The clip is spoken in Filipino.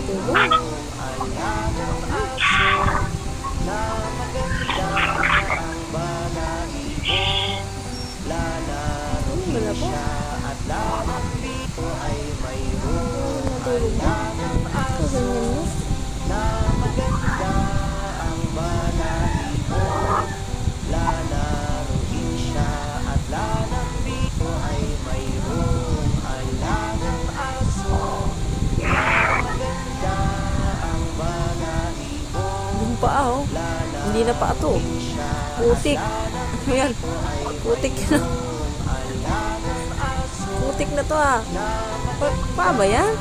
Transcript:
natutulog. Wala pa. Natulog na. Ito, ganyan mo. Yung paa, oh. Hindi na paa to. Putik. Ayan. Putik na. Putik na to, ah. Pa ba yan?